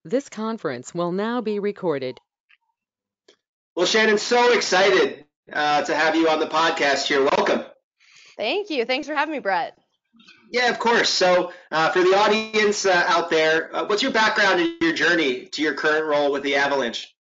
This conference will now be recorded. Well, Shannon, so excited to have you on the podcast here. Welcome. Thank you. Thanks for having me, Brett. Yeah, of course. So, for the audience out there, what's your background and your journey to your current role with the Avalanche?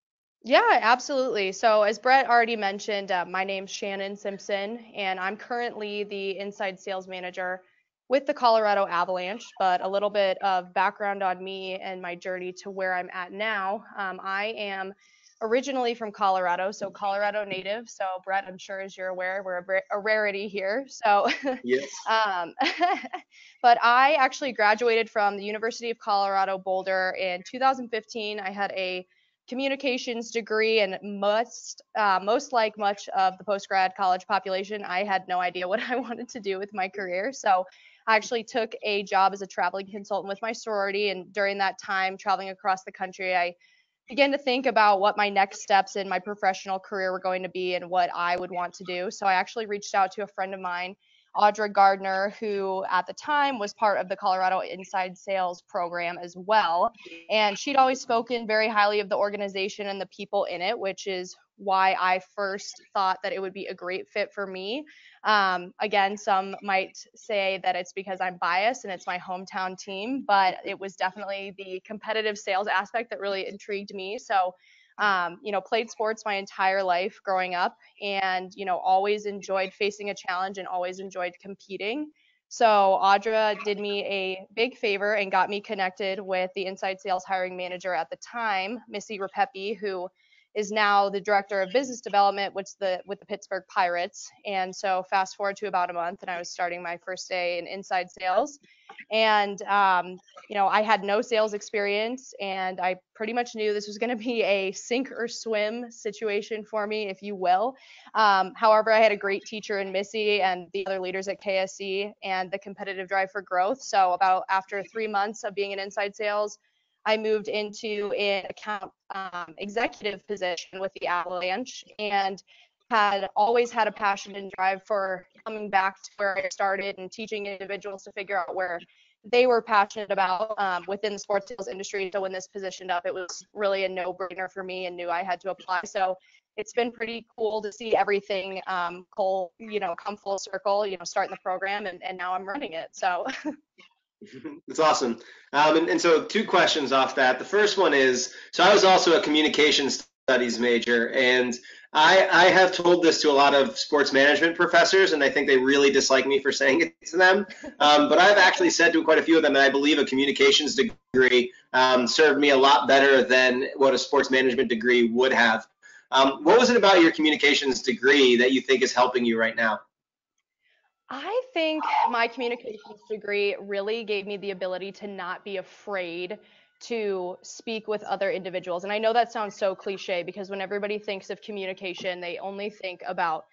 Yeah, absolutely. So, as Brett already mentioned, my name's Shannon Simpson, and I'm currently the inside sales manager with the Colorado Avalanche. But a little bit of background on me and my journey to where I'm at now. I am originally from Colorado, so Colorado native. So, Brett, I'm sure as you're aware, we're a rarity here. So, Yes. um, but I actually graduated from the University of Colorado Boulder in 2015. I had a communications degree, and most like much of the post grad college population, I had no idea what I wanted to do with my career. So I actually took a job as a traveling consultant with my sorority, and during that time traveling across the country, I began to think about what my next steps in my professional career were going to be and what I would want to do. So I actually reached out to a friend of mine, Audra Gardner, who at the time was part of the Colorado Inside Sales program as well. And she'd always spoken very highly of the organization and the people in it, which is why I first thought that it would be a great fit for me. Again, some might say that it's because I'm biased and it's my hometown team, but it was definitely the competitive sales aspect that really intrigued me. So, played sports my entire life growing up, and always enjoyed facing a challenge and always enjoyed competing. So Audra did me a big favor and got me connected with the inside sales hiring manager at the time, Missy Rapepi, who is now the director of business development with the Pittsburgh Pirates. And so fast forward to about a month, and I was starting my first day in inside sales. And I had no sales experience, and I pretty much knew this was going to be a sink or swim situation for me, if you will. However, I had a great teacher in Missy and the other leaders at KSC and the competitive drive for growth. So about after 3 months of being in inside sales, I moved into an account executive position with the Avalanche, and had always had a passion and drive for coming back to where I started and teaching individuals to figure out where they were passionate about within the sports sales industry. So when this positioned up, it was really a no-brainer for me and knew I had to apply. So it's been pretty cool to see everything come full circle, starting the program, and now I'm running it. So That's awesome. And so, two questions off that. The first one is, so I was also a communication studies major, and I have told this to a lot of sports management professors, and I think they really dislike me for saying it to them. But I've actually said to quite a few of them that I believe a communications degree served me a lot better than what a sports management degree would have. What was it about your communications degree that you think is helping you right now? I think my communications degree really gave me the ability to not be afraid to speak with other individuals. And I know that sounds so cliche because when everybody thinks of communication, they only think about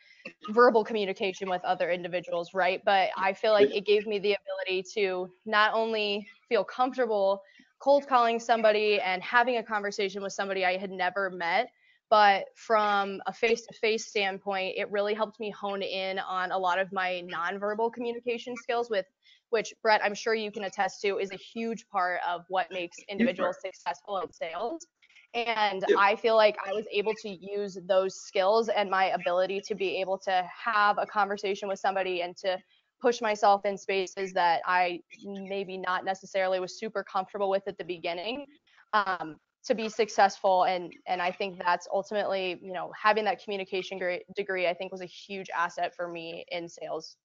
verbal communication with other individuals, right? But I feel like it gave me the ability to not only feel comfortable cold calling somebody and having a conversation with somebody I had never met, but from a face-to-face standpoint, it really helped me hone in on a lot of my nonverbal communication skills, with which, Brett, I'm sure you can attest to, is a huge part of what makes Huge part. individuals successful in sales. And Yep. I feel like I was able to use those skills and my ability to be able to have a conversation with somebody and to push myself in spaces that I maybe not necessarily was super comfortable with at the beginning, um, to be successful. And I think that's ultimately, having that communication degree, I think was a huge asset for me in sales.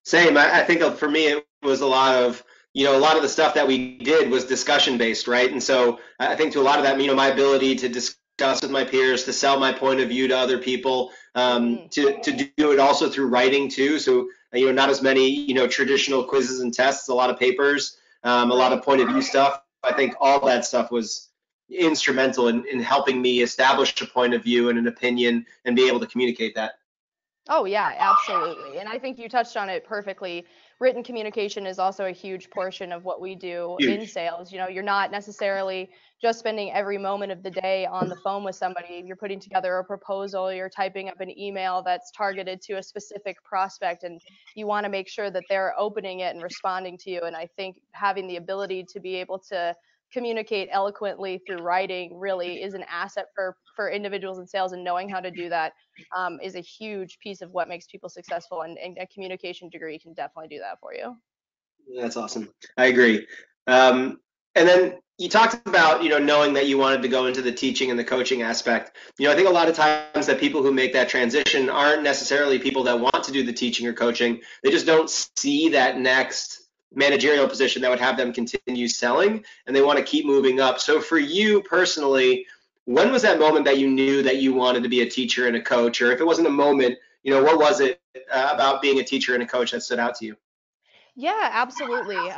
Same. I think for me it was a lot of the stuff that we did was discussion based, right? And so I think to a lot of that, my ability to discuss with my peers, to sell my point of view to other people, Mm-hmm. to do it also through writing too. So not as many traditional quizzes and tests, a lot of papers, a lot of Right. point of view stuff. I think all that stuff was instrumental in helping me establish a point of view and an opinion and be able to communicate that. Oh, yeah, absolutely. And I think you touched on it perfectly. Written communication is also a huge portion of what we do in Huge. sales. You're not necessarily just spending every moment of the day on the phone with somebody. You're putting together a proposal, you're typing up an email that's targeted to a specific prospect, and you want to make sure that they're opening it and responding to you. And I think having the ability to be able to communicate eloquently through writing really is an asset for individuals in sales, and knowing how to do that is a huge piece of what makes people successful, and a communication degree can definitely do that for you. That's awesome. I agree. Um, and then you talked about, knowing that you wanted to go into the teaching and the coaching aspect. I think a lot of times that people who make that transition aren't necessarily people that want to do the teaching or coaching. They just don't see that next managerial position that would have them continue selling, and they want to keep moving up. So for you personally, when was that moment that you knew that you wanted to be a teacher and a coach? Or if it wasn't a moment, what was it about being a teacher and a coach that stood out to you? Yeah, absolutely.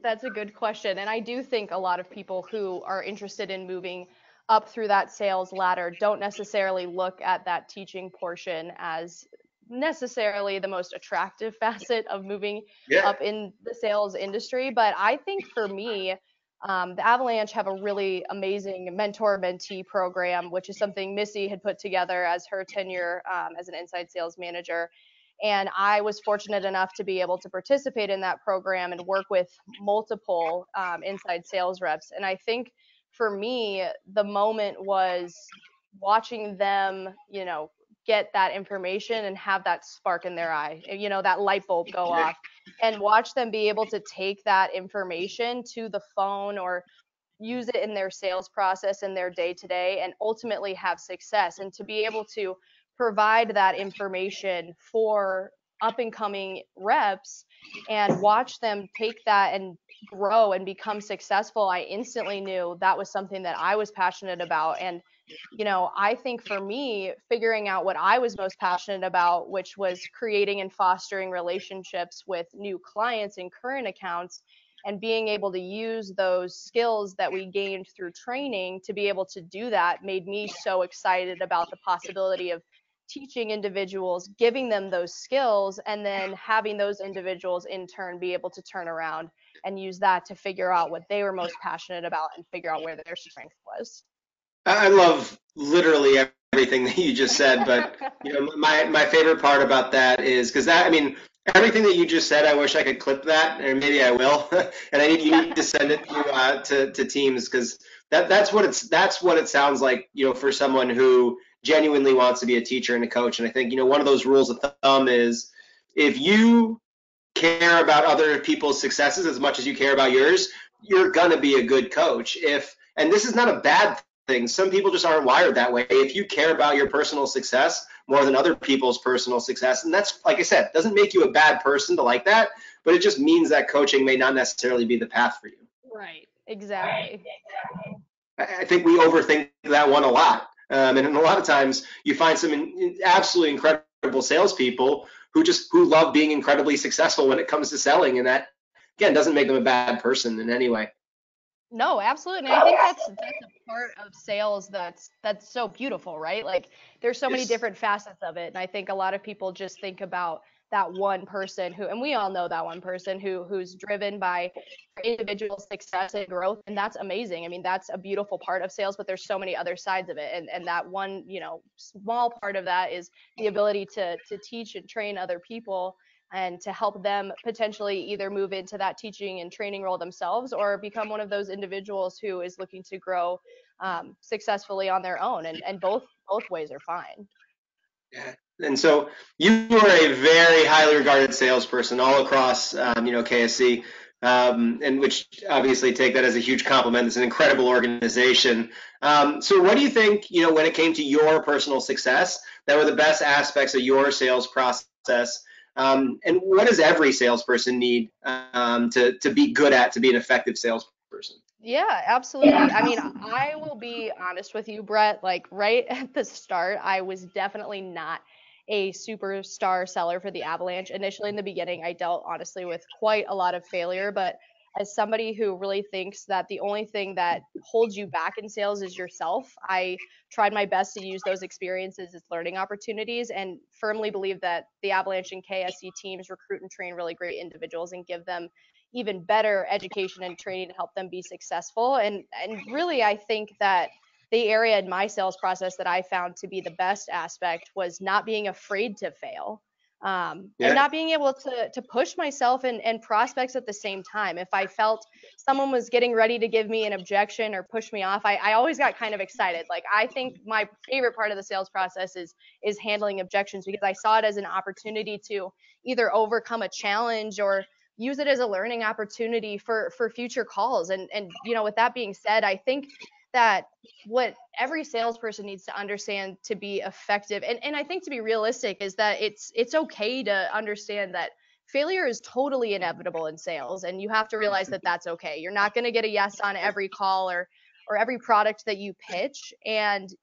That's a good question, and I do think a lot of people who are interested in moving up through that sales ladder don't necessarily look at that teaching portion as necessarily the most attractive facet of moving Yeah. up in the sales industry. But I think for me, the Avalanche have a really amazing mentor-mentee program, which is something Missy had put together as her tenure as an inside sales manager. And I was fortunate enough to be able to participate in that program and work with multiple inside sales reps. And I think for me, the moment was watching them, get that information and have that spark in their eye, that light bulb go off, and watch them be able to take that information to the phone or use it in their sales process in their day to day and ultimately have success, and to be able to provide that information for up and coming reps and watch them take that and grow and become successful. I instantly knew that was something that I was passionate about. And I think for me, figuring out what I was most passionate about, which was creating and fostering relationships with new clients and current accounts, and being able to use those skills that we gained through training to be able to do that, made me so excited about the possibility of teaching individuals, giving them those skills, and then having those individuals in turn be able to turn around and use that to figure out what they were most passionate about and figure out where their strength was. I love literally everything that you just said, but my favorite part about that is because that, I mean, everything that you just said, I wish I could clip that, or maybe I will, and you need to send it to teams, because that's what it sounds like, for someone who genuinely wants to be a teacher and a coach. And I think one of those rules of thumb is, if you care about other people's successes as much as you care about yours, you're gonna be a good coach. And this is not a bad thing. Some people just aren't wired that way. If you care about your personal success more than other people's personal success, and that's, like I said, doesn't make you a bad person to like that, but it just means that coaching may not necessarily be the path for you. Right. Exactly. I think we overthink that one a lot. And a lot of times you find some absolutely incredible salespeople who love being incredibly successful when it comes to selling, and that, again, doesn't make them a bad person in any way. No, absolutely. And I think that's a part of sales that's so beautiful, right? Like there's so many Yes. different facets of it. And I think a lot of people just think about that one person who, and we all know that one person who's driven by individual success and growth. And that's amazing. I mean, that's a beautiful part of sales, but there's so many other sides of it. And that one, small part of that is the ability to teach and train other people and to help them potentially either move into that teaching and training role themselves or become one of those individuals who is looking to grow successfully on their own. And both ways are fine. Yeah. And so you are a very highly regarded salesperson all across, KSC, and which obviously take that as a huge compliment. It's an incredible organization. So what do you think, when it came to your personal success, that were the best aspects of your sales process? And what does every salesperson need to be good at, to be an effective salesperson? Yeah, absolutely. I mean, I will be honest with you, Brett. Like right at the start, I was definitely not a superstar seller for the Avalanche. Initially, in the beginning, I dealt honestly with quite a lot of failure. But as somebody who really thinks that the only thing that holds you back in sales is yourself, I tried my best to use those experiences as learning opportunities, and firmly believe that the Avalanche and KSC teams recruit and train really great individuals and give them even better education and training to help them be successful. And really, I think that the area in my sales process that I found to be the best aspect was not being afraid to fail. And not being able to push myself and prospects at the same time. If I felt someone was getting ready to give me an objection or push me off, I always got kind of excited. Like, I think my favorite part of the sales process is handling objections, because I saw it as an opportunity to either overcome a challenge or use it as a learning opportunity for future calls. And with that being said, I think that what every salesperson needs to understand to be effective, and I think to be realistic, is that it's okay to understand that failure is totally inevitable in sales, and you have to realize that that's okay. You're not going to get a yes on every call or every product that you pitch, and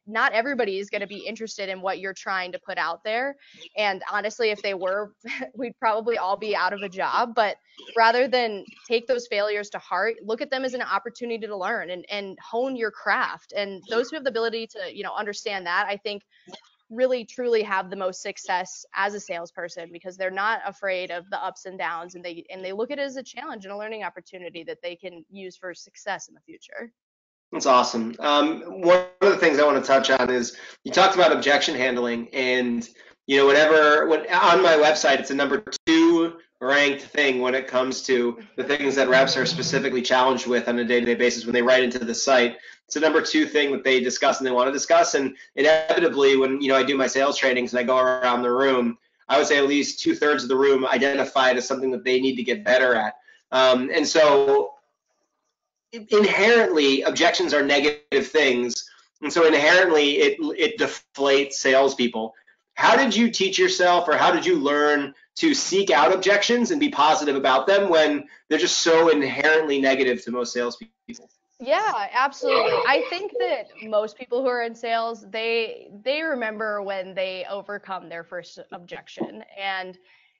not everybody is going to be interested in what you're trying to put out there. And honestly, if they were, we'd probably all be out of a job. But rather than take those failures to heart, look at them as an opportunity to learn and hone your craft. And those who have the ability to understand that, I think, really truly have the most success as a salesperson, because they're not afraid of the ups and downs, and they look at it as a challenge and a learning opportunity that they can use for success in the future. That's awesome. One of the things I want to touch on is you talked about objection handling, and when on my website, it's a number 2 ranked thing when it comes to the things that reps are specifically challenged with on a day-to-day basis when they write into the site. It's the number 2 thing that they discuss and they want to discuss. And inevitably, when I do my sales trainings and I go around the room, I would say at least 2/3 of the room identify it as something that they need to get better at. And so inherently, objections are negative things, and so inherently it deflates salespeople. How did you teach yourself, or how did you learn to seek out objections and be positive about them when they're just so inherently negative to most salespeople? Yeah, absolutely. I think that most people who are in sales, they remember when they overcome their first objection, and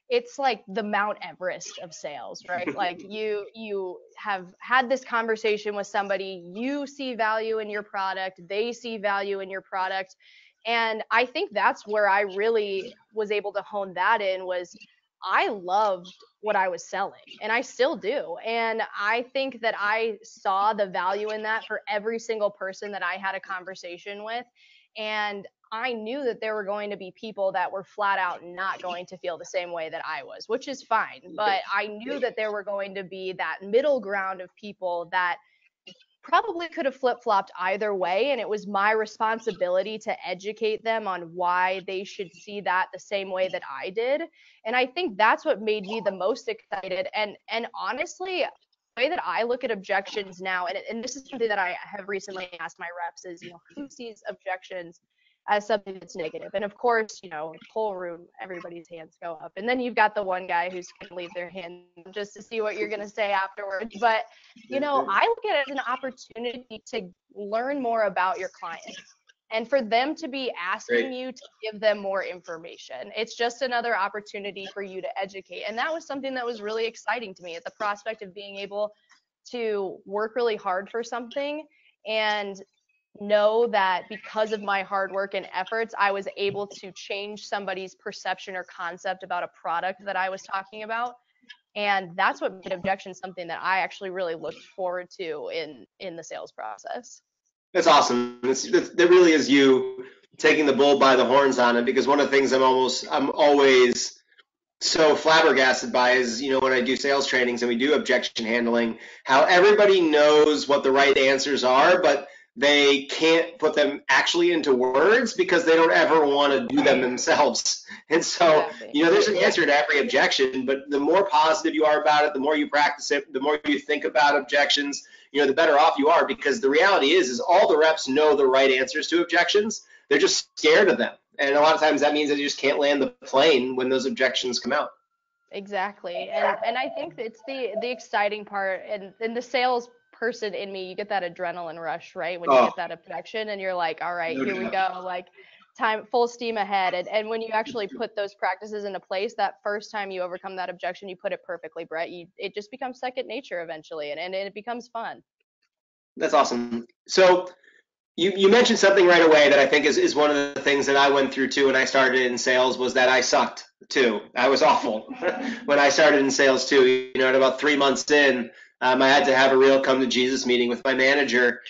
it's like the Mount Everest of sales, right? Like, you have had this conversation with somebody, you see value in your product, they see value in your product. And I think that's where I really was able to hone that in, was I loved what I was selling, and I still do. And I think that I saw the value in that for every single person that I had a conversation with. And I knew that there were going to be people that were flat out not going to feel the same way that I was, which is fine. But I knew that there were going to be that middle ground of people that probably could have flip-flopped either way, and it was my responsibility to educate them on why they should see that the same way that I did. And I think that's what made me the most excited. And honestly, the way that I look at objections now, and this is something that I have recently asked my reps, is, who sees objections as something that's negative? And of course, whole room, everybody's hands go up. And then you've got the one guy who's going to leave their hand just to see what you're going to say afterwards. But, I look at it as an opportunity to learn more about your client, and for them to be asking you to give them more information. It's just another opportunity for you to educate. And that was something that was really exciting to me, at the prospect of being able to work really hard for something and know that because of my hard work and efforts, I was able to change somebody's perception or concept about a product that I was talking about. And that's what made objection something that I actually really looked forward to in the sales process. That's awesome. That really is you taking the bull by the horns on it, because one of the things I'm always so flabbergasted by is, when I do sales trainings and we do objection handling, how everybody knows what the right answers are, but they can't put them actually into words because they don't ever want to do them themselves. And so, Exactly. There's an answer to every objection, but the more positive you are about it, the more you practice it, the more you think about objections, the better off you are, because the reality is all the reps know the right answers to objections. They're just scared of them. And a lot of times that means that you just can't land the plane when those objections come out. Exactly. And I think it's the exciting part, and the sales person in me, you get that adrenaline rush, right? When you get that objection and you're like, all right, here we go, like, time, full steam ahead. And when you actually put those practices into place, that first time you overcome that objection, you put it perfectly, Brett. It just becomes second nature eventually, and it becomes fun. That's awesome. So you mentioned something right away that I think is one of the things that I went through too when I started in sales, was that I sucked too. I was awful when I started in sales too. At about 3 months in, I had to have a real come to Jesus meeting with my manager.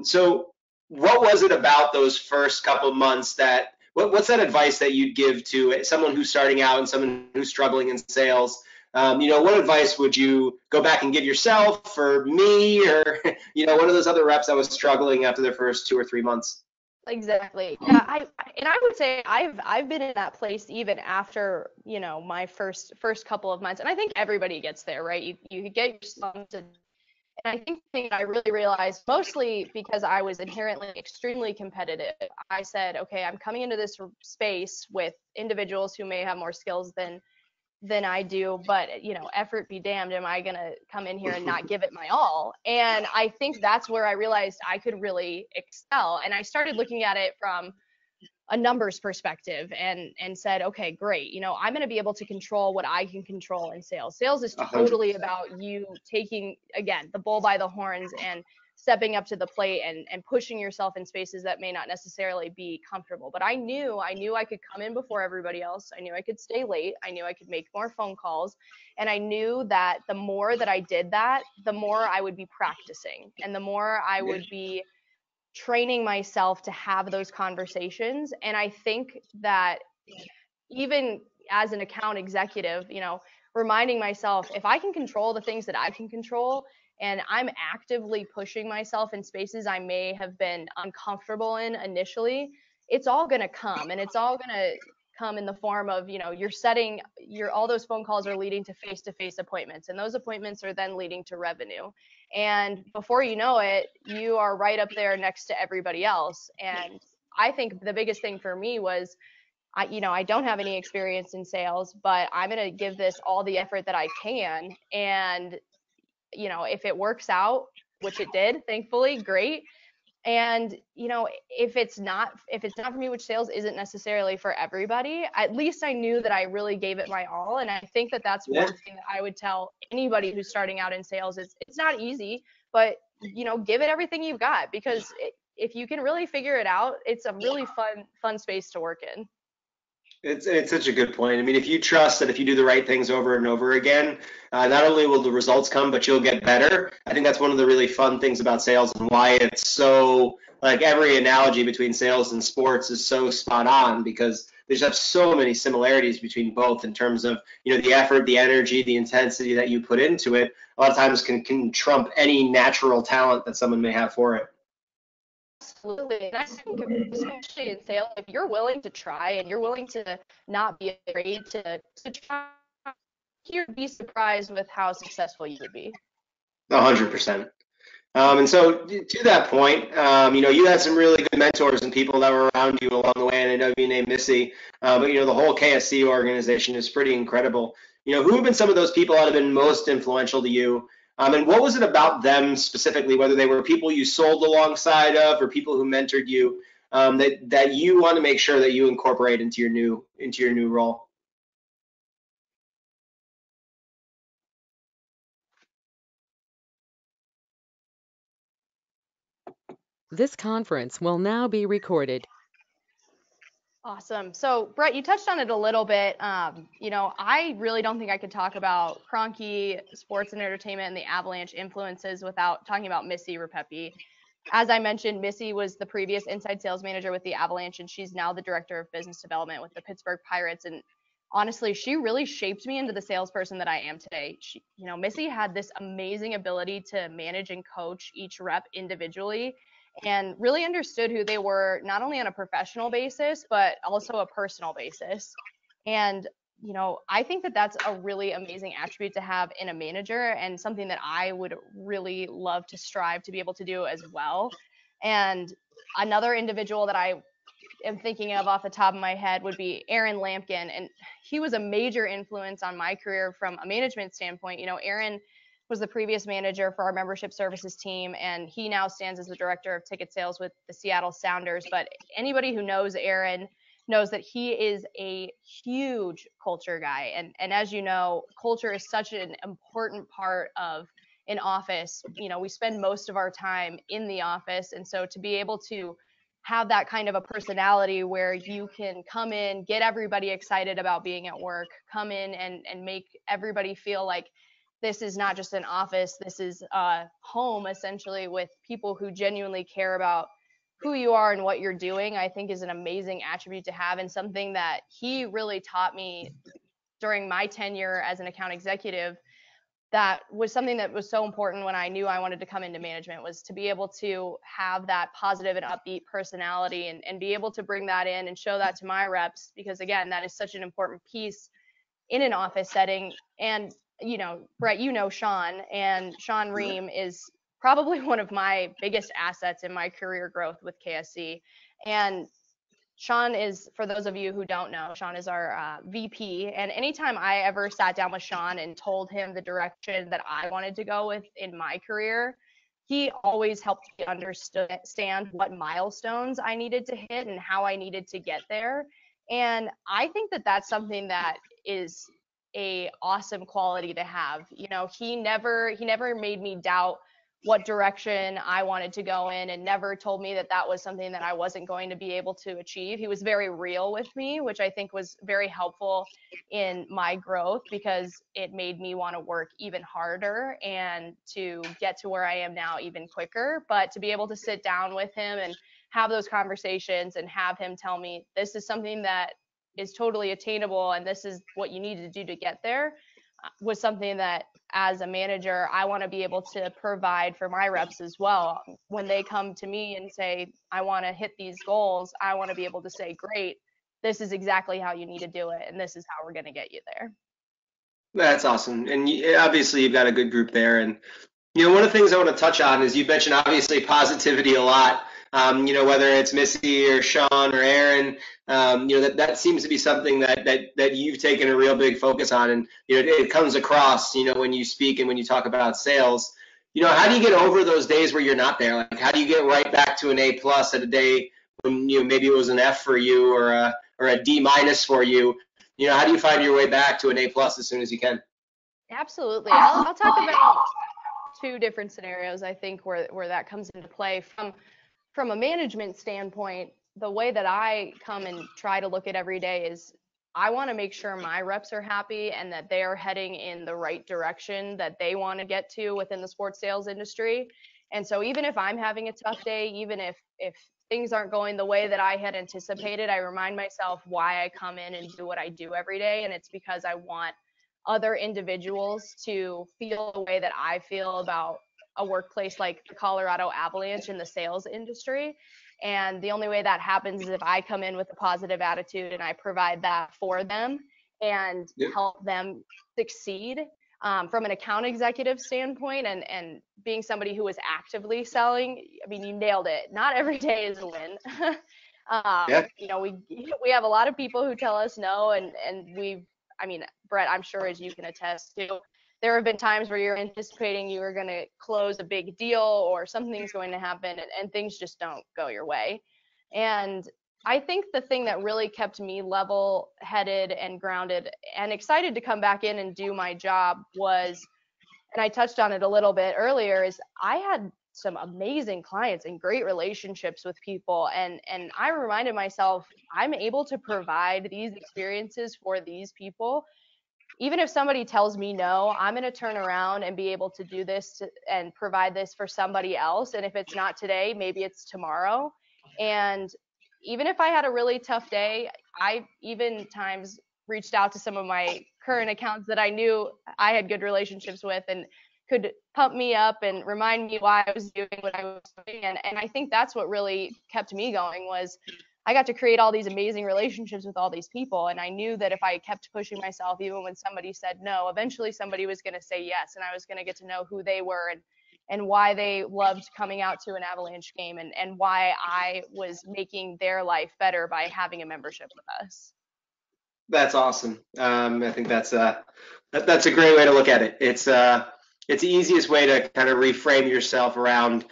So what was it about those first couple months that what's that advice that you'd give to someone who's starting out and someone who's struggling in sales? What advice would you go back and give yourself or me or, one of those other reps that was struggling after their first 2 or 3 months? Exactly. Yeah, I would say I've been in that place even after, my first couple of months. And I think everybody gets there, right? You get your slumps, and I think the thing I really realized, mostly because I was inherently extremely competitive, I said, okay, I'm coming into this space with individuals who may have more skills than I do, but effort be damned, am I gonna come in here and not give it my all? And I think that's where I realized I could really excel. And I started looking at it from a numbers perspective and said, okay, great. I'm going to be able to control what I can control in sales. Sales is 100. totally about you taking, again, the bull by the horns and stepping up to the plate and pushing yourself in spaces that may not necessarily be comfortable. But I knew I could come in before everybody else. I knew I could stay late. I knew I could make more phone calls. And I knew that the more that I did that, the more I would be practicing and the more I would be training myself to have those conversations. And I think that even as an account executive, reminding myself, if I can control the things that I can control and I'm actively pushing myself in spaces I may have been uncomfortable in initially, it's all going to come, and it's all going to come in the form of, you're setting all those phone calls are leading to face-to-face appointments, and those appointments are then leading to revenue. And before you know it, you are right up there next to everybody else. And I think the biggest thing for me was, I don't have any experience in sales, but I'm going to give this all the effort that I can. And, if it works out, which it did, thankfully, great. And, if it's not for me, which sales isn't necessarily for everybody, at least I knew that I really gave it my all. And I think that that's Yeah. one thing that I would tell anybody who's starting out in sales is it's not easy, but, give it everything you've got, because if you can really figure it out, it's a really fun space to work in. It's such a good point. I mean, if you trust that if you do the right things over and over again, not only will the results come, but you'll get better. I think that's one of the really fun things about sales and why it's so, like, every analogy between sales and sports is so spot on, because there's just so many similarities between both in terms of, the effort, the energy, the intensity that you put into it. A lot of times can trump any natural talent that someone may have for it. Absolutely. And I think, especially in sales, if you're willing to try and you're willing to not be afraid to try, you'd be surprised with how successful you would be. 100%. And so to that point, you had some really good mentors and people that were around you along the way, and I know you named Missy, but the whole KSC organization is pretty incredible. Who have been some of those people that have been most influential to you? And what was it about them specifically, whether they were people you sold alongside of or people who mentored you, that you want to make sure that you incorporate into your new role? This conference will now be recorded. Awesome. So, Brett, you touched on it a little bit. I really don't think I could talk about Kroenke, sports and entertainment, and the Avalanche influences without talking about Missy Repepi. As I mentioned, Missy was the previous inside sales manager with the Avalanche, and she's now the director of business development with the Pittsburgh Pirates. And honestly, she really shaped me into the salesperson that I am today. Missy had this amazing ability to manage and coach each rep individually and really understood who they were, not only on a professional basis, but also a personal basis. And, I think that that's a really amazing attribute to have in a manager and something that I would really love to strive to be able to do as well. And another individual that I am thinking of off the top of my head would be Aaron Lampkin. And he was a major influence on my career from a management standpoint. Aaron was the previous manager for our membership services team, and he now stands as the director of ticket sales with the Seattle Sounders. But anybody who knows Aaron knows that he is a huge culture guy. And as you know, culture is such an important part of an office. We spend most of our time in the office. And so to be able to have that kind of a personality where you can come in, get everybody excited about being at work, come in and make everybody feel like this is not just an office, this is a home essentially with people who genuinely care about who you are and what you're doing, I think is an amazing attribute to have, and something that he really taught me during my tenure as an account executive. That was something that was so important when I knew I wanted to come into management, was to be able to have that positive and upbeat personality, and be able to bring that in and show that to my reps, because again, that is such an important piece in an office setting. And, Brett, Sean, and Sean Ream is probably one of my biggest assets in my career growth with KSC. And Sean is, for those of you who don't know, Sean is our VP. And anytime I ever sat down with Sean and told him the direction that I wanted to go with in my career, he always helped me understand what milestones I needed to hit and how I needed to get there. And I think that that's something that is a awesome quality to have. He never made me doubt what direction I wanted to go in, and never told me that that was something that I wasn't going to be able to achieve. He was very real with me, which I think was very helpful in my growth, because it made me want to work even harder and to get to where I am now even quicker. But to be able to sit down with him and have those conversations and have him tell me this is something that is totally attainable and this is what you need to do to get there, was something that, as a manager, I want to be able to provide for my reps as well. When they come to me and say, I want to hit these goals, I want to be able to say, great, this is exactly how you need to do it, and this is how we're going to get you there. That's awesome. And obviously you've got a good group there. And, one of the things I want to touch on is you mentioned obviously positivity a lot. Whether it's Missy or Sean or Aaron, that seems to be something that you've taken a real big focus on. And, it comes across, when you speak and when you talk about sales. How do you get over those days where you're not there? Like, how do you get right back to an A+ at a day when, maybe it was an F for you or a D- for you? How do you find your way back to an A+ as soon as you can? Absolutely. I'll talk about two different scenarios, I think, where that comes into play. From a management standpoint, the way that I come and try to look at every day is, I want to make sure my reps are happy and that they are heading in the right direction that they want to get to within the sports sales industry. And so even if I'm having a tough day, even if things aren't going the way that I had anticipated, I remind myself why I come in and do what I do every day. And it's because I want other individuals to feel the way that I feel about a workplace like the Colorado Avalanche in the sales industry. And the only way that happens is if I come in with a positive attitude and I provide that for them and help them succeed. From an account executive standpoint, and being somebody who is actively selling, I mean, you nailed it. Not every day is a win. We have a lot of people who tell us no, and Brett, I'm sure, as you can attest to, there have been times where you're anticipating you are going to close a big deal or something's going to happen, and things just don't go your way. And I think the thing that really kept me level-headed and grounded and excited to come back in and do my job was, and I touched on it a little bit earlier, is I had some amazing clients and great relationships with people. And I reminded myself, I'm able to provide these experiences for these people. Even if somebody tells me no, I'm going to turn around and be able to do this and provide this for somebody else. And if it's not today, maybe it's tomorrow. And even if I had a really tough day, I even times reached out to some of my current accounts that I knew I had good relationships with and could pump me up and remind me why I was doing what I was doing. And I think that's what really kept me going, was I got to create all these amazing relationships with all these people. And I knew that if I kept pushing myself, even when somebody said no, eventually somebody was going to say yes. And I was going to get to know who they were and why they loved coming out to an Avalanche game, and why I was making their life better by having a membership with us. That's awesome. I think that's a great way to look at it. It's the easiest way to kind of reframe yourself around,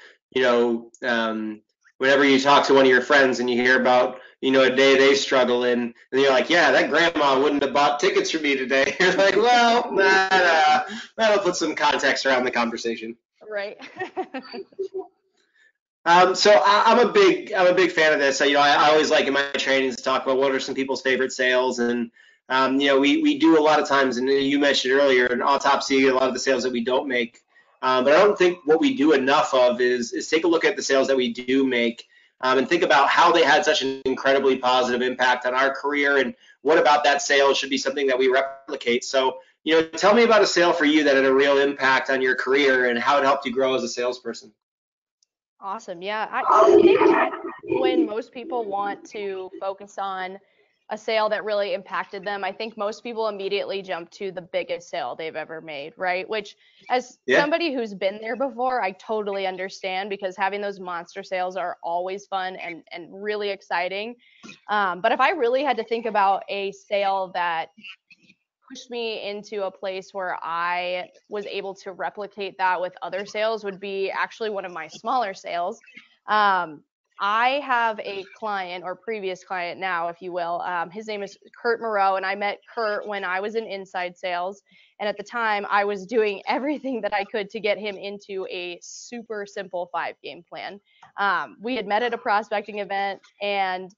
whenever you talk to one of your friends and you hear about, a day they struggle in, and you're like, yeah, that grandma wouldn't have bought tickets for me today. You're like, well, that'll put some context around the conversation. Right. So I'm a big fan of this. I always like in my trainings to talk about what are some people's favorite sales, and we do a lot of times, and you mentioned earlier, an autopsy, a lot of the sales that we don't make. But I don't think what we do enough of is take a look at the sales that we do make. and think about how they had such an incredibly positive impact on our career, and what about that sale should be something that we replicate. So, tell me about a sale for you that had a real impact on your career and how it helped you grow as a salesperson. Awesome. Yeah, I think when most people want to focus on a sale that really impacted them, I think most people immediately jump to the biggest sale they've ever made, right? Which, as Yeah. somebody who's been there before, I totally understand because having those monster sales are always fun and really exciting. But if I really had to think about a sale that pushed me into a place where I was able to replicate that with other sales would be actually one of my smaller sales. Um, I have a client or previous client now, if you will. His name is Kurt Moreau, and I met Kurt when I was in inside sales. And at the time, I was doing everything that I could to get him into a super simple 5 game plan. We had met at a prospecting event, and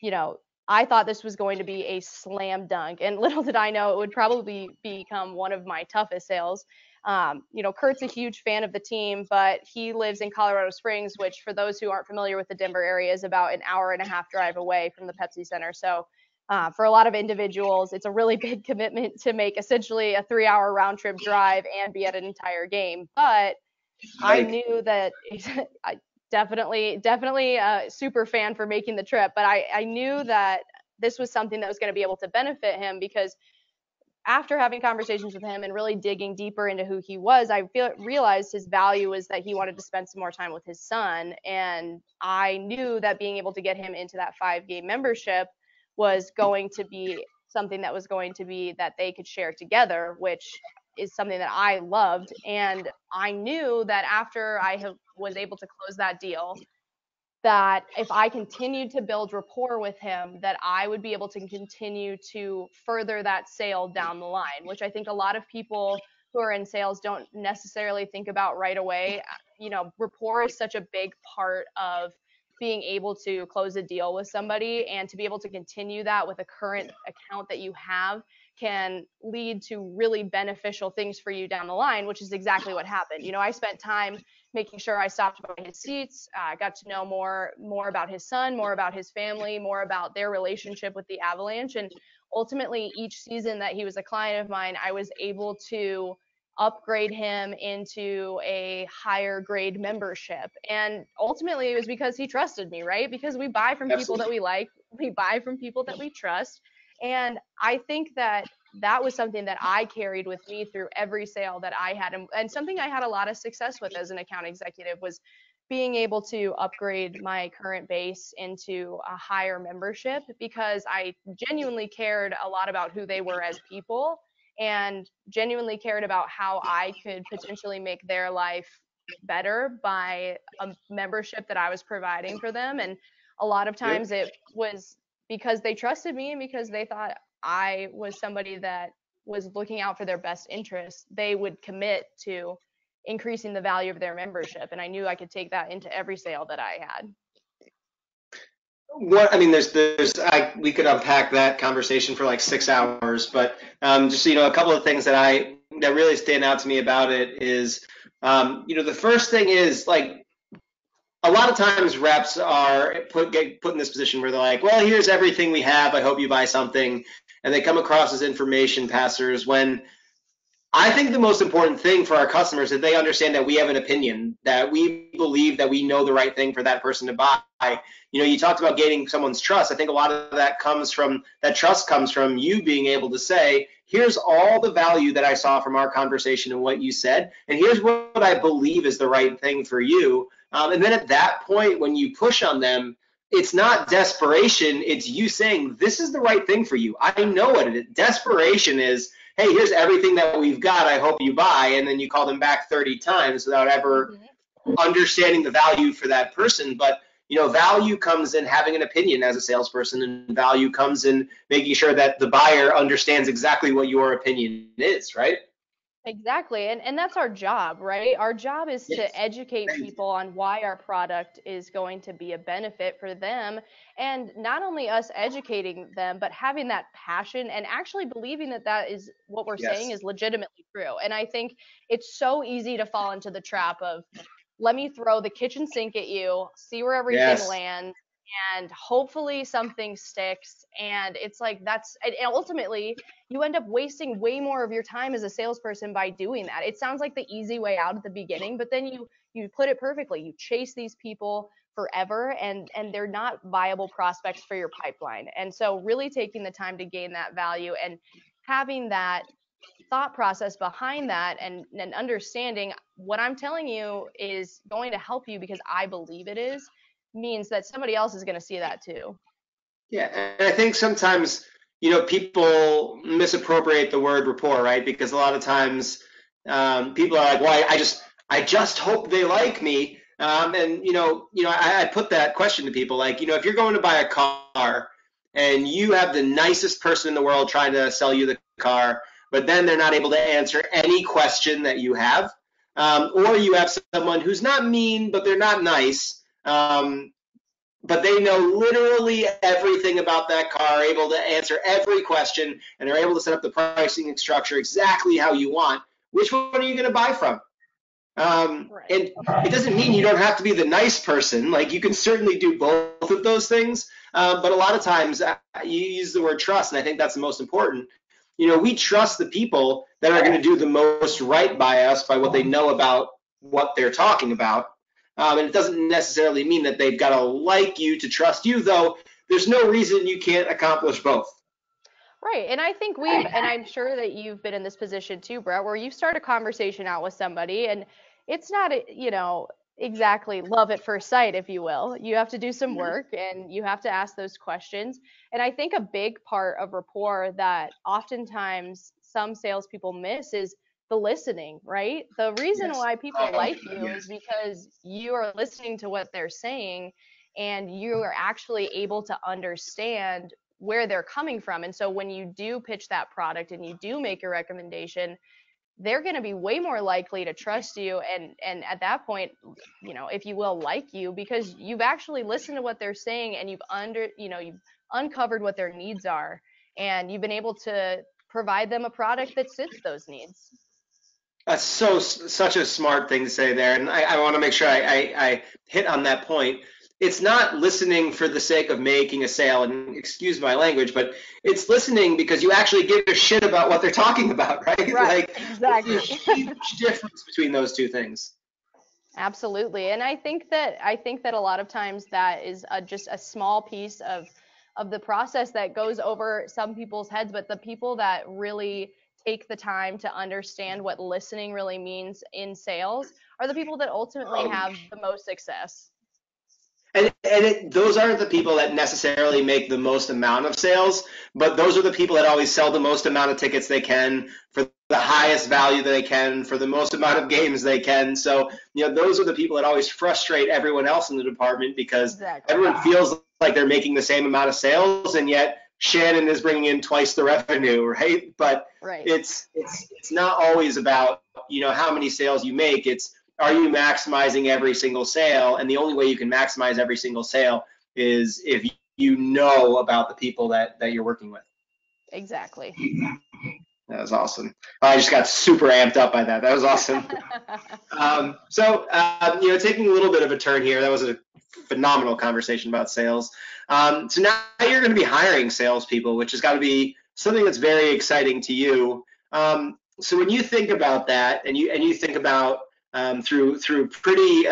you know, I thought this was going to be a slam dunk, and little did I know it would probably become one of my toughest sales. Kurt's a huge fan of the team, but he lives in Colorado Springs, which, for those who aren't familiar with the Denver area, is about an hour and a half drive away from the Pepsi Center. So, for a lot of individuals, it's a really big commitment to make essentially a 3 hour round trip drive and be at an entire game. But I Right. knew that I definitely a super fan for making the trip, but I knew that this was something that was going to be able to benefit him because after having conversations with him and really digging deeper into who he was, realized his value was that he wanted to spend some more time with his son. And I knew that being able to get him into that 5 game membership was going to be something that was going to be that they could share together, which is something that I loved. And I knew that after was able to close that deal, that if I continued to build rapport with him, that I would be able to continue to further that sale down the line, which I think a lot of people who are in sales don't necessarily think about right away. Rapport is such a big part of being able to close a deal with somebody, and to be able to continue that with a current account that you have can lead to really beneficial things for you down the line, which is exactly what happened. I spent time making sure I stopped by his seats, got to know more about his son, more about his family, more about their relationship with the Avalanche. And ultimately, each season that he was a client of mine, I was able to upgrade him into a higher grade membership. And ultimately, it was because he trusted me, right? Because we buy from people that Absolutely. we like, we buy from people that we trust. And I think that was something that I carried with me through every sale that I had, and something I had a lot of success with as an account executive was being able to upgrade my current base into a higher membership because I genuinely cared a lot about who they were as people and genuinely cared about how I could potentially make their life better by a membership that I was providing for them. And a lot of Yep. times it was because they trusted me and because they thought I was somebody that was looking out for their best interests, they would commit to increasing the value of their membership. And I knew I could take that into every sale that I had. What I mean, we could unpack that conversation for like 6 hours, but just a couple of things that really stand out to me about it is, the first thing is like a lot of times reps get put in this position where they're like, well, here's everything we have. I hope you buy something, and they come across as information passers when I think the most important thing for our customers is that they understand that we have an opinion, that we believe that we know the right thing for that person to buy. You talked about gaining someone's trust. I think a lot of that trust comes from you being able to say, here's all the value that I saw from our conversation and what you said, and here's what I believe is the right thing for you. And then at that point, when you push on them, it's not desperation. It's you saying, this is the right thing for you. I know what it is. Desperation is, hey, here's everything that we've got. I hope you buy. And then you call them back 30 times without ever Mm-hmm. understanding the value for that person. But, value comes in having an opinion as a salesperson, and value comes in making sure that the buyer understands exactly what your opinion is, right? Exactly. And that's our job, right? Our job is to Yes. educate people on why our product is going to be a benefit for them. And not only us educating them, but having that passion and actually believing that that is what we're saying Yes. is legitimately true. And I think it's so easy to fall into the trap of let me throw the kitchen sink at you, see where everything Yes. lands, and hopefully something sticks. And it's like and ultimately you end up wasting way more of your time as a salesperson by doing that. It sounds like the easy way out at the beginning, but then you put it perfectly. You chase these people forever, and they're not viable prospects for your pipeline. And so really taking the time to gain that value and having that thought process behind that, and understanding what I'm telling you is going to help you because I believe it is, means that somebody else is going to see that too. Yeah, and I think sometimes, people misappropriate the word rapport, right? Because a lot of times people are like, "Well, I just hope they like me." And I put that question to people, like, if you're going to buy a car and you have the nicest person in the world trying to sell you the car, but then they're not able to answer any question that you have, or you have someone who's not mean, but they're not nice. But they know literally everything about that car, able to answer every question, and they're able to set up the pricing structure exactly how you want. Which one are you going to buy from? Right. And it doesn't mean you don't have to be the nice person. Like, you can certainly do both of those things. But a lot of times you use the word trust, and I think that's the most important. We trust the people that are going to do the most right by us by what they know about what they're talking about. And it doesn't necessarily mean that they've got to like you to trust you, though there's no reason you can't accomplish both. Right. And I think and I'm sure that you've been in this position too, Brett, where you start a conversation out with somebody and it's not, exactly love at first sight, if you will. You have to do some work and you have to ask those questions. And I think a big part of rapport that oftentimes some salespeople miss is the listening, right? The reason Yes. why people like you is Yes. because you are listening to what they're saying and you are actually able to understand where they're coming from. And so when you do pitch that product and you do make a recommendation, they're going to be way more likely to trust you and at that point, if you will, like you because you've actually listened to what they're saying and you've uncovered what their needs are and you've been able to provide them a product that fits those needs. That's such a smart thing to say there, and I want to make sure I hit on that point. It's not listening for the sake of making a sale, and excuse my language, but it's listening because you actually give a shit about what they're talking about, right? Right, Like, it's a exactly. huge difference between those two things. Absolutely. And I think that a lot of times that is just a small piece of the process that goes over some people's heads, but the people that really take the time to understand what listening really means in sales are the people that ultimately have the most success. And those aren't the people that necessarily make the most amount of sales, but those are the people that always sell the most amount of tickets they can for the highest value that they can for the most amount of games they can. So, those are the people that always frustrate everyone else in the department because Exactly. everyone feels like they're making the same amount of sales, and yet Shannon is bringing in twice the revenue, right? But Right. it's not always about, how many sales you make. It's, are you maximizing every single sale? And the only way you can maximize every single sale is if you know about the people that you're working with. Exactly. That was awesome. I just got super amped up by that. That was awesome. Taking a little bit of a turn here, that was a phenomenal conversation about sales. So now you're going to be hiring salespeople, which has got to be something that's very exciting to you. So when you think about that, and you think about through pretty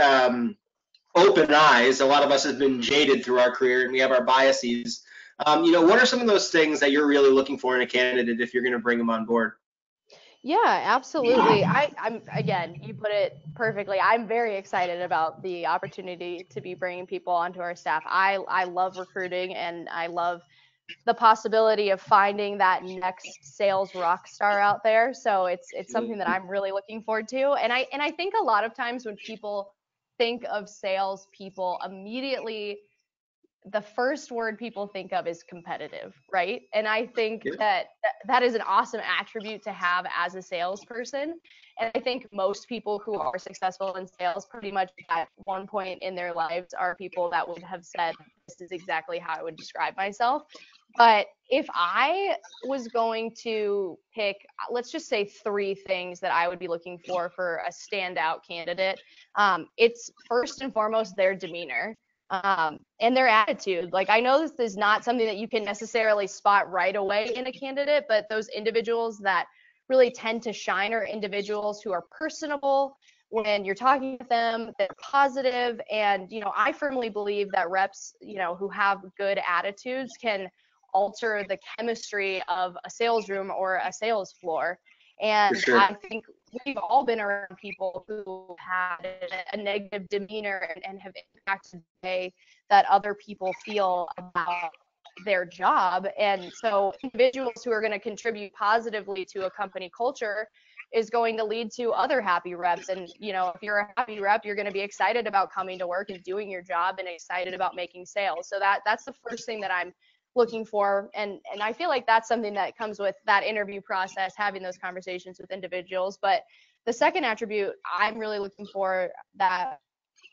open eyes, a lot of us have been jaded through our career, and we have our biases. What are some of those things that you're really looking for in a candidate if you're going to bring them on board? Yeah, absolutely. I'm again, you put it perfectly. I'm very excited about the opportunity to be bringing people onto our staff. I love recruiting and I love the possibility of finding that next sales rock star out there. So it's something that I'm really looking forward to. And I think a lot of times when people think of sales people immediately the first word people think of is competitive, right? And I think Yeah. that is an awesome attribute to have as a salesperson. And I think most people who are successful in sales pretty much at one point in their lives are people that would have said, this is exactly how I would describe myself. But if I was going to pick, let's just say three things that I would be looking for a standout candidate, it's first and foremost their demeanor. And their attitude. Like, I know this is not something that you can necessarily spot right away in a candidate, but those individuals that really tend to shine are individuals who are personable. When you're talking with them, they're positive, and I firmly believe that reps, who have good attitudes can alter the chemistry of a sales room or a sales floor. For And sure. I think we've all been around people who had a negative demeanor and have impacted the way that other people feel about their job. And so individuals who are going to contribute positively to a company culture is going to lead to other happy reps. And if you're a happy rep, you're going to be excited about coming to work and doing your job and excited about making sales. So that's the first thing that I'm looking for. And I feel like that's something that comes with that interview process, having those conversations with individuals. But the second attribute I'm really looking for that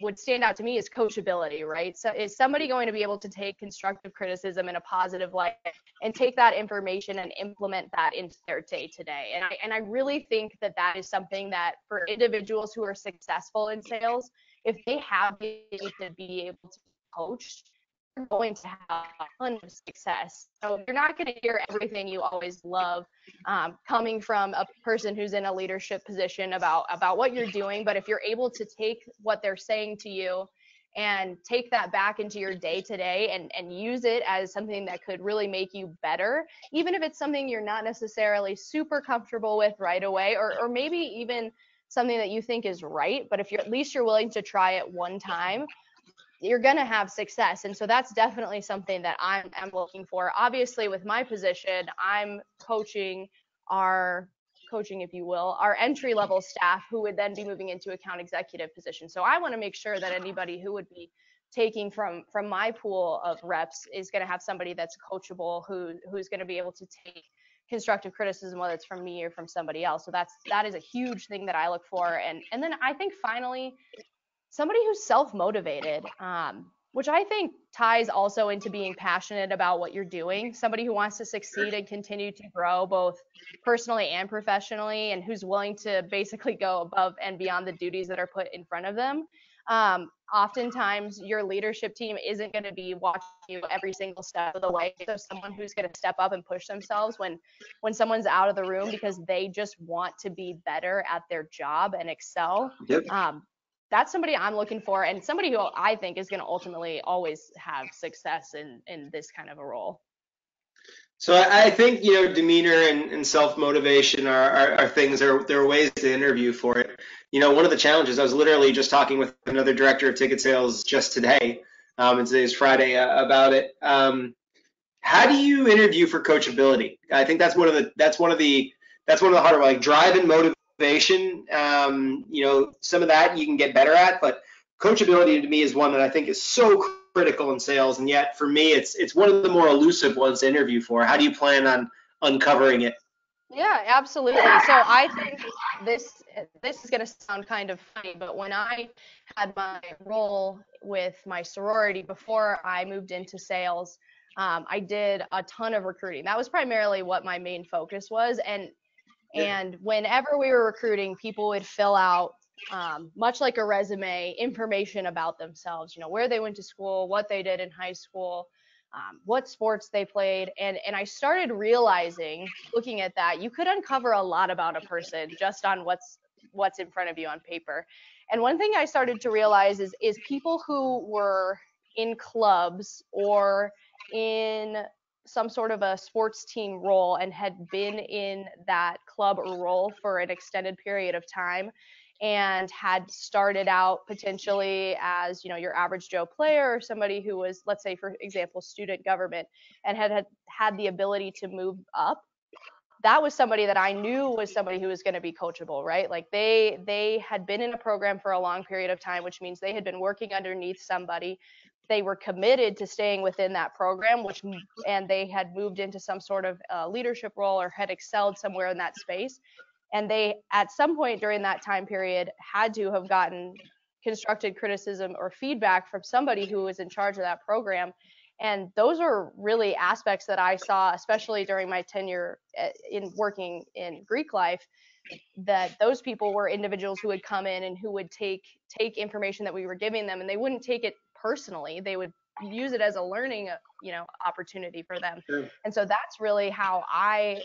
would stand out to me is coachability, right? So is somebody going to be able to take constructive criticism in a positive light and take that information and implement that into their day to day? And I really think that that is something that for individuals who are successful in sales, if they have the ability to be able to coach, you're going to have a ton of success. So you're not going to hear everything you always love coming from a person who's in a leadership position about what you're doing. But if you're able to take what they're saying to you and take that back into your day to day and use it as something that could really make you better, even if it's something you're not necessarily super comfortable with right away, or maybe even something that you think is right, but if you're at least you're willing to try it one time, you're going to have success. And so that's definitely something that I'm looking for. Obviously, with my position, I'm coaching, if you will, our entry level staff who would then be moving into account executive position. So I want to make sure that anybody who would be taking from my pool of reps is going to have somebody that's coachable, who's going to be able to take constructive criticism, whether it's from me or from somebody else. So that is a huge thing that I look for. And then I think finally, somebody who's self-motivated, which I think ties also into being passionate about what you're doing. Somebody who wants to succeed and continue to grow both personally and professionally, and who's willing to basically go above and beyond the duties that are put in front of them. Oftentimes, your leadership team isn't going to be watching you every single step of the way. So someone who's going to step up and push themselves when someone's out of the room because they just want to be better at their job and excel. Yep. That's somebody I'm looking for, and somebody who I think is going to ultimately always have success in this kind of a role. So I think demeanor and self motivation are things. There are ways to interview for it. One of the challenges, I was literally just talking with another director of ticket sales just today, and today's Friday, about it. How do you interview for coachability? I think that's one of the harder, like drive and motivation. Some of that you can get better at, but coachability to me is one that I think is so critical in sales, and yet for me it's one of the more elusive ones to interview for. How do you plan on uncovering it? Yeah, absolutely. So I think this is going to sound kind of funny, but when I had my role with my sorority before I moved into sales, I did a ton of recruiting. That was primarily what my main focus was, and whenever we were recruiting, people would fill out much like a resume, information about themselves, where they went to school, what they did in high school, what sports they played. And I started realizing, looking at that, you could uncover a lot about a person just on what's in front of you on paper. And one thing I started to realize is people who were in clubs or in some sort of a sports team role and had been in that club or role for an extended period of time and had started out potentially as your average Joe player, or somebody who was, let's say for example, student government, and had the ability to move up. That was somebody that I knew was somebody who was going to be coachable, right? Like they had been in a program for a long period of time, which means they had been working underneath somebody. They were committed to staying within that program, and they had moved into some sort of leadership role or had excelled somewhere in that space. And they, at some point during that time period, had to have gotten constructive criticism or feedback from somebody who was in charge of that program. And those are really aspects that I saw, especially during my tenure in working in Greek life, that those people were individuals who would come in and who would take information that we were giving them, and they wouldn't take it personally. They would use it as a learning, opportunity for them. Sure. And so that's really how I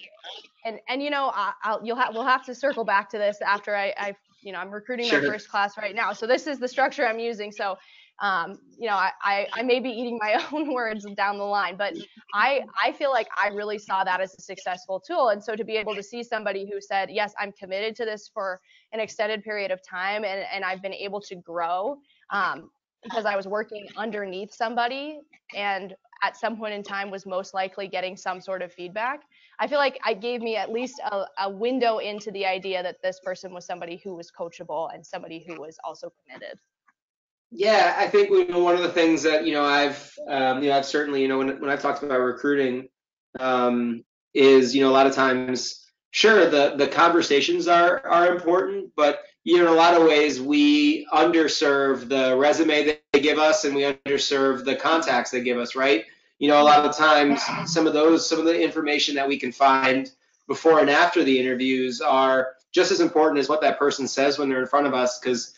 and we'll have to circle back to this after I'm recruiting my Sure. first class right now. So this is the structure I'm using. So I may be eating my own words down the line, but I feel like I really saw that as a successful tool. And so to be able to see somebody who said, yes, I'm committed to this for an extended period of time, and I've been able to grow, because I was working underneath somebody, and at some point in time was most likely getting some sort of feedback. I feel like it gave me at least a window into the idea that this person was somebody who was coachable and somebody who was also committed. Yeah, I think one of the things that I've certainly when I've talked about recruiting, is a lot of times, sure, the conversations are important, but in a lot of ways we underserve the resume that they give us, and we underserve the contacts they give us, right? A lot of times some of the information that we can find before and after the interviews are just as important as what that person says when they're in front of us, because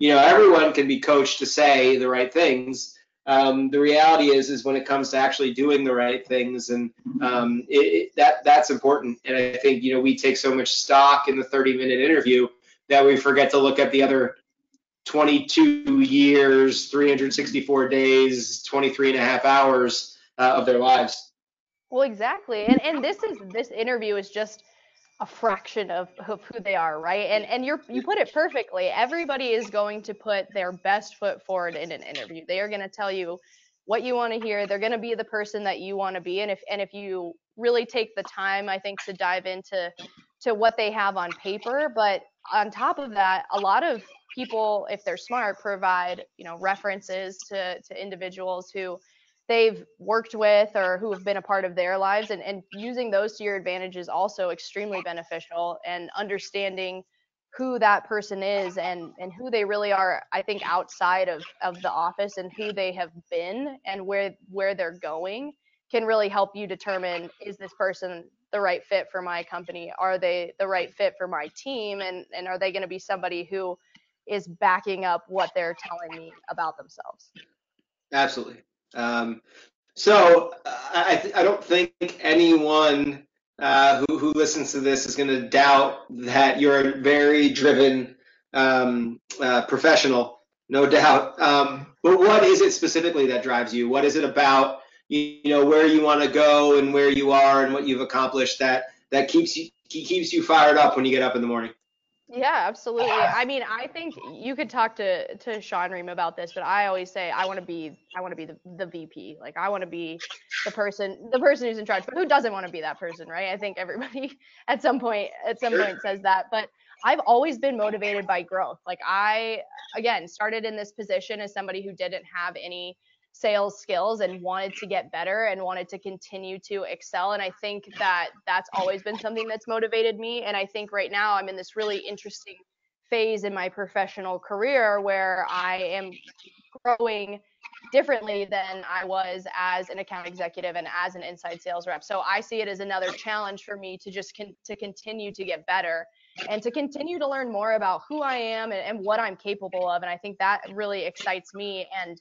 everyone can be coached to say the right things. The reality is when it comes to actually doing the right things, and that's important. And I think we take so much stock in the 30-minute interview that we forget to look at the other 22 years, 364 days, 23 and a half hours of their lives. Well, exactly. And this interview is just a fraction of who they are, right? And you put it perfectly. Everybody is going to put their best foot forward in an interview. They are going to tell you what you want to hear. They're going to be the person that you want to be. And if you really take the time, I think, to dive into what they have on paper, but on top of that, a lot of people, if they're smart, provide, references to individuals who they've worked with or who have been a part of their lives, and using those to your advantage is also extremely beneficial, and understanding who that person is and who they really are, I think, outside of the office, and who they have been and where they're going, can really help you determine, is this person the right fit for my company? Are they the right fit for my team? And are they going to be somebody who is backing up what they're telling me about themselves? Absolutely. So I don't think anyone who listens to this is going to doubt that you're a very driven professional, no doubt. But what is it specifically that drives you? What is it about where you want to go and where you are and what you've accomplished that keeps you fired up when you get up in the morning? Yeah, absolutely. I mean, I think you could talk to Sean Ream about this, but I always say I want to be the VP. Like, I want to be the person who's in charge. But who doesn't want to be that person, right? I think everybody at some point says that. But I've always been motivated by growth. Like, I, again, started in this position as somebody who didn't have any sales skills and wanted to get better and wanted to continue to excel. And I think that that's always been something that's motivated me. And I think right now I'm in this really interesting phase in my professional career where I am growing differently than I was as an account executive and as an inside sales rep. So I see it as another challenge for me to just to continue to get better and to continue to learn more about who I am and what I'm capable of. And I think that really excites me. And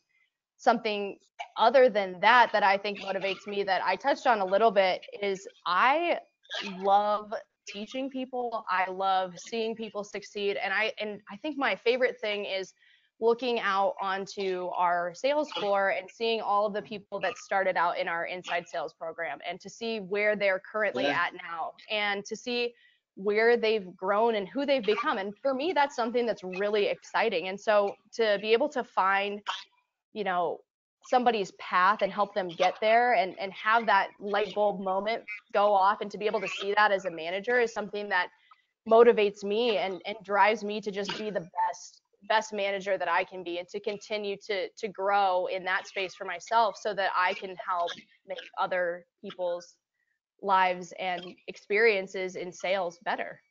something other than that I think motivates me, that I touched on a little bit, is I love teaching people. I love seeing people succeed. And I think my favorite thing is looking out onto our sales floor and seeing all of the people that started out in our inside sales program, and to see where they're currently Yeah. at now, and to see where they've grown and who they've become. And for me, that's something that's really exciting. And so to be able to find, you know, somebody's path and help them get there, and have that light bulb moment go off, and to be able to see that as a manager is something that motivates me and drives me to just be the best manager that I can be, and to continue to grow in that space for myself, so that I can help make other people's lives and experiences in sales better.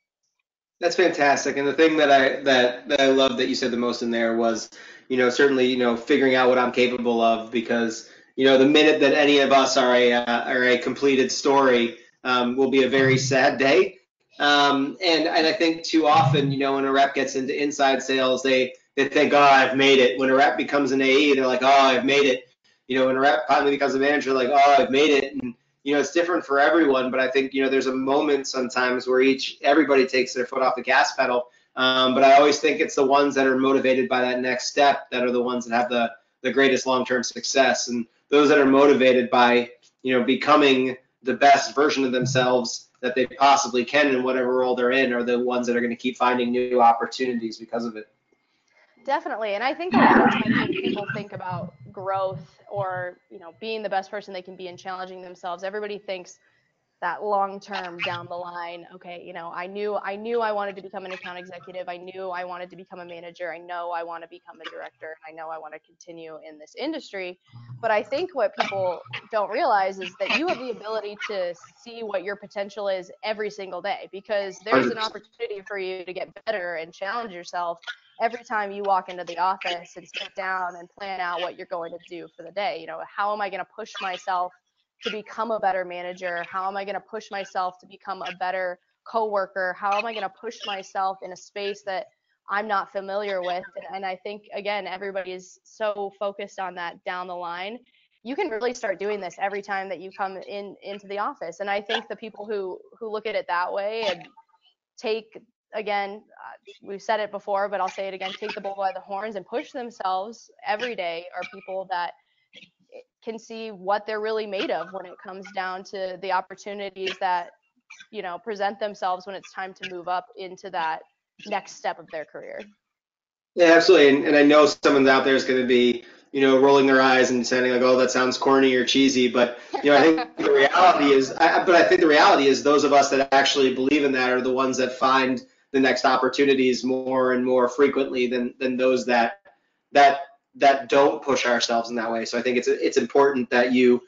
That's fantastic. And the thing that I love that you said the most in there was, certainly, figuring out what I'm capable of, because the minute that any of us are a completed story will be a very sad day. And I think too often, when a rep gets into inside sales, they think, oh, I've made it. When a rep becomes an AE, they're like, oh, I've made it. When a rep finally becomes a manager, like, oh, I've made it. And it's different for everyone, but I think there's a moment sometimes where everybody takes their foot off the gas pedal. But I always think it's the ones that are motivated by that next step that are the ones that have the greatest long-term success, and those that are motivated by becoming the best version of themselves that they possibly can in whatever role they're in are the ones that are going to keep finding new opportunities because of it. Definitely. And I think a lot of times when people think about growth or, being the best person they can be and challenging themselves, everybody thinks that long term down the line. Okay, I knew I wanted to become an account executive. I knew I wanted to become a manager. I know I want to become a director. I know I want to continue in this industry. But I think what people don't realize is that you have the ability to see what your potential is every single day, because there's an 100%. opportunity for you to get better and challenge yourself every time you walk into the office and sit down and plan out what you're going to do for the day. How am I going to push myself to become a better manager? How am I going to push myself to become a better coworker? How am I going to push myself in a space that I'm not familiar with? And I think, again, everybody is so focused on that down the line. You can really start doing this every time that you come into the office. And I think the people who look at it that way and take, again, we've said it before, but I'll say it again, take the bull by the horns and push themselves every day are people that can see what they're really made of when it comes down to the opportunities that present themselves when it's time to move up into that next step of their career. Yeah, absolutely. And I know someone out there is going to be, rolling their eyes and saying like, "Oh, that sounds corny or cheesy." But I think the reality is, I think the reality is, those of us that actually believe in that are the ones that find the next opportunities more and more frequently than those that don't push ourselves in that way. So I think it's important that you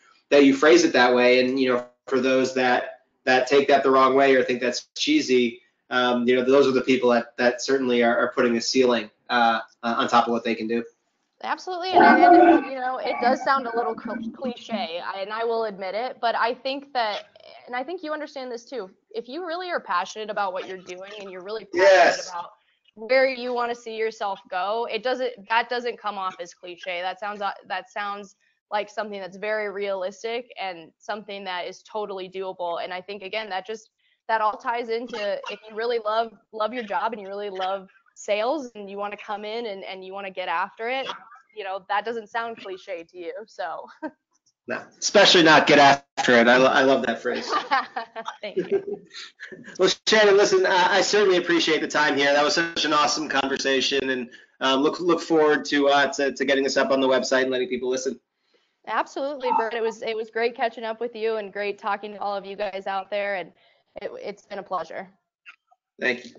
phrase it that way. And for those that take that the wrong way or think that's cheesy, those are the people that certainly are putting a ceiling on top of what they can do. Absolutely, and it does sound a little cliche, and I will admit it, but I think that, and I think you understand this too. If you really are passionate about what you're doing and you're really passionate Yes. about where you want to see yourself go, that doesn't come off as cliche. That sounds like something that's very realistic and something that is totally doable. And I think, again, that all ties into, if you really love your job and you really love sales and you want to come in and you want to get after it, that doesn't sound cliche to you. So No, especially not get after it. I love that phrase. thank you. Well, Shannon, listen, certainly appreciate the time here. That was such an awesome conversation, and look forward to getting this up on the website and letting people listen. Absolutely, Bert. It was great catching up with you and great talking to all of you guys out there, and it's been a pleasure. Thank you.